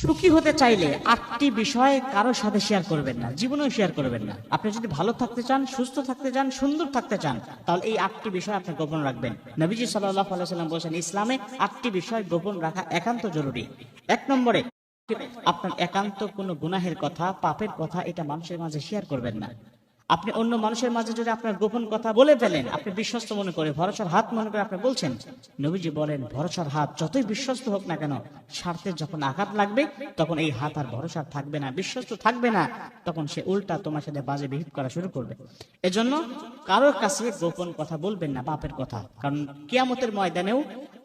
সুখী হতে চাইলে 8টি বিষয় কারোর সাথে শেয়ার করবেন না, জীবনেও শেয়ার করবেন না। আপনি যদি ভালো থাকতে চান, সুস্থ থাকতে চান, সুন্দর থাকতে চান, তাহলে এই 8টি বিষয় আপনি গোপন রাখবেন। নবীজি সাল্লাল্লাহু আলাইহি ওয়াসাল্লাম বলেছেন, ইসলামে 8টি বিষয় গোপন রাখা একান্ত জরুরি। 1 নম্বরে, আপনার একান্ত কোনো গুনাহের কথা, পাপের কথা এটা মানুষের মাঝে শেয়ার করবেন না। আপনি অন্য মানুষের মাঝে যদি আপনার গোপন কথা বলে ফেলেন, আপনি বিশ্বস্ত মনে করে, ভরসার হাত মনে করে আপনি বলছেন, নবীজি বলেন ভরসার হাত যতই বিশ্বস্ত হোক না কেন, স্বার্থে যখন আঘাত লাগবে তখন এই হাত আর ভরসা থাকবে না, বিশ্বস্ত থাকবে না, তখন সে উল্টা তোমার সাথে বাজে বিহেভ করা শুরু করবে। এজন্য কারোর কাছে গোপন কথা বলবেন না, পাপের কথা। কারণ কিয়ামতের ময়দানেও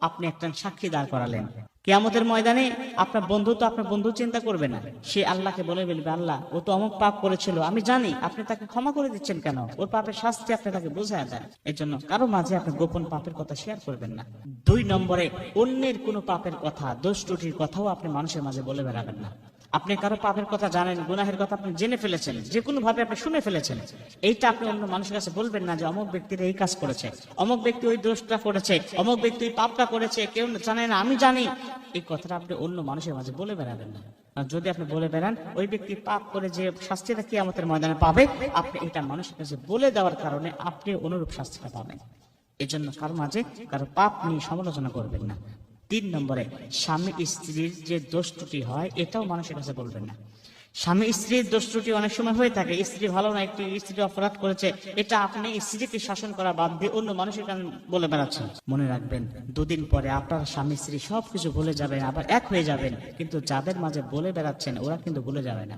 আপনি একটা সাক্ষী দাঁড় করালেন। কিয়ামতের ময়দানে আপনার বন্ধু তো আপনার বন্ধু চিন্তা করবে না, সে আল্লাহকে বলে বলবে, আল্লাহ ও তো অমুক পাপ করেছিল, আমি জানি, আপনি তাকে ক্ষমা করে দিচ্ছেন কেন? ওর পাপের শাস্তি আপনি তাকে বোঝায় দেন। এর জন্য কারো মাঝে আপনি গোপন পাপের কথা শেয়ার করবেন না। 2 নম্বরে, অন্যের কোনো পাপের কথা, দোষ ত্রুটির কথাও আপনি মানুষের মাঝে বলে বেড়াবেন না। আপনি কারো পাপের কথা জানেন, গুনাহের কথা আপনি জেনে ফেলেছেন, যে কোনো ভাবে আপনি শুনে ফেলেছেন, এইটা আপনি অন্য মানুষের কাছে বলবেন না যে অমুক ব্যক্তির এই কাজ করেছে, অমুক ব্যক্তি ওই দোষটা করেছে, অমুক ব্যক্তি ওই পাপটা করেছে, কেউ জানে না, আমি জানি। এই কথাটা আপনি অন্য মানুষের মাঝে বলে বেড়াবেন না। আর যদি আপনি বলে বেড়ান, ওই ব্যক্তি পাপ করে যে শাস্তিটা কিয়ামতের ময়দানে পাবে, আপনি এটা মানুষের কাছে বলে দেওয়ার কারণে আপনি অনুরূপ শাস্তিটা পাবেন। এই জন্য কারো মাঝে কারো পাপ নিয়ে সমালোচনা করবেন না। 3 নম্বরে, স্বামী স্ত্রীর যে দোষ ত্রুটি হয় এটাও মানুষের কাছে বলবেন না। স্বামী স্ত্রীর দোষ ত্রুটি অনেক সময় হয়ে থাকে, স্ত্রী ভালো না, একটি স্ত্রী অপরাধ করেছে, এটা আপনি স্ত্রীকে শাসন করা বাদ দিয়ে অন্য মানুষের কাছে বলে বেড়াচ্ছেন। মনে রাখবেন, 2 দিন পরে আপনার স্বামী স্ত্রী সবকিছু ভুলে যাবেন, আবার এক হয়ে যাবেন, কিন্তু যাদের মাঝে বলে বেড়াচ্ছেন ওরা কিন্তু ভুলে যাবে না।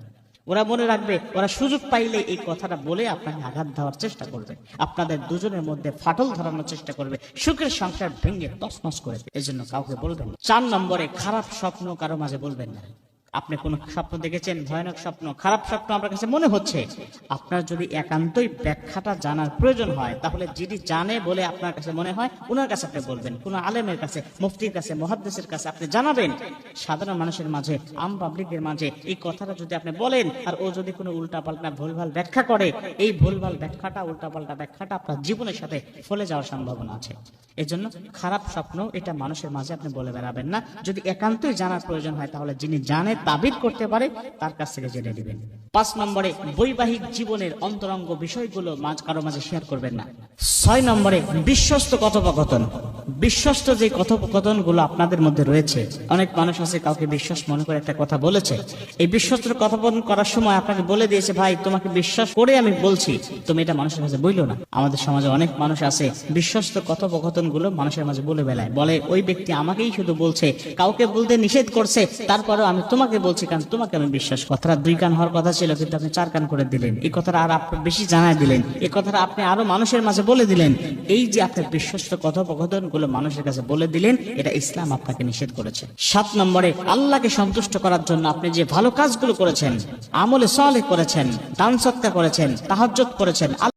ওরা মনে রাখবে, ওরা সুযোগ পাইলে এই কথাটা বলে আপনাকে আঘাত দেওয়ার চেষ্টা করবে, আপনাদের দুজনের মধ্যে ফাটল ধরানোর চেষ্টা করবে, সুখের সংসার ভেঙে তছনছ করে দেবে। এই জন্য কাউকে বলবেন। 4 নম্বরে, খারাপ স্বপ্ন কারো মাঝে বলবেন না। আপনি কোন স্বপ্ন দেখেছেন, ভয়ানক স্বপ্ন, খারাপ স্বপ্ন আপনার কাছে মনে হচ্ছে, আপনার যদি একান্তই ব্যাখ্যাটা জানার প্রয়োজন হয়, তাহলে যিনি জানে বলে আপনার কাছে মনে হয় ওনার কাছে আপনি বলবেন, কোন আলেমের কাছে, মুফতির কাছে, মুহাদ্দিসের কাছে আপনি জানাবেন। সাধারণ মানুষের মাঝে, আম পাবলিকের মাঝে এই কথাটা যদি আপনি বলেন, আর ও যদি কোনো উল্টাপাল্টা ভুলভাল ব্যাখ্যা করে, এই ভুলভাল ব্যাখ্যাটা, উল্টাপাল্টা ব্যাখ্যাটা আপনার জীবনের সাথে ফলে যাওয়ার সম্ভাবনা আছে। এজন্য খারাপ স্বপ্ন এটা মানুষের মাঝে আপনি বলে বেড়াবেন না। যদি একান্তই জানার প্রয়োজন হয়, তাহলে যিনি জানে, তাবিদ করতে পারে, তার কাছ থেকে জেনে নেবেন। 5 নম্বরে, বৈবাহিক জীবনের অন্তরঙ্গ বিষয়গুলো কারো মাঝে শেয়ার করবেন না। 6 নম্বরে, বিশ্বস্ত কথোপকথন। বিশ্বস্ত যে কথোপকথন গুলো আপনাদের মধ্যে রয়েছে, অনেক মানুষ আছে কাউকে বিশ্বাস মনে করে একটা কথা বলেছে, এই বিশ্বস্ত কথোপকথন করার সময় আপনাকে বলে দিয়েছে, ভাই তোমাকে বিশ্বাস করে আমি বলছি, তুমি এটা মানুষের কাছে বইলো না। আমাদের সমাজে অনেক মানুষ আছে বিশ্বস্ত কথোপকথন গুলো মানুষের মাঝে বলে বেড়ায়, বলে ওই ব্যক্তি আমাকেই শুধু বলছে, কাউকে বলতে নিষেধ করছে, তারপরেও আমি তোমাকে বলছি কারণ তোমাকে আমি বিশ্বাস। কথাটা 2 কান হওয়ার কথা ছিল, কিন্তু আপনি 4 কান করে দিলেন। এই কথাটা আর আপনি বেশি জানায় দিলেন, এই কথাটা আপনি আরো মানুষের মাঝে বলে দিলেন। এই যে আপনার বিশ্বস্ত কথোপকথন গুলো মানুষের কাছে বলে দিলেন, এটা ইসলাম আপনাকে নিষেধ করেছে। 7 নম্বরে, আল্লাহকে সন্তুষ্ট করার জন্য আপনি যে ভালো কাজগুলো করেছেন, আমলে সালেহ করেছেন, দান সদকা করেছেন, তাহাজ্জুদ করেছেন,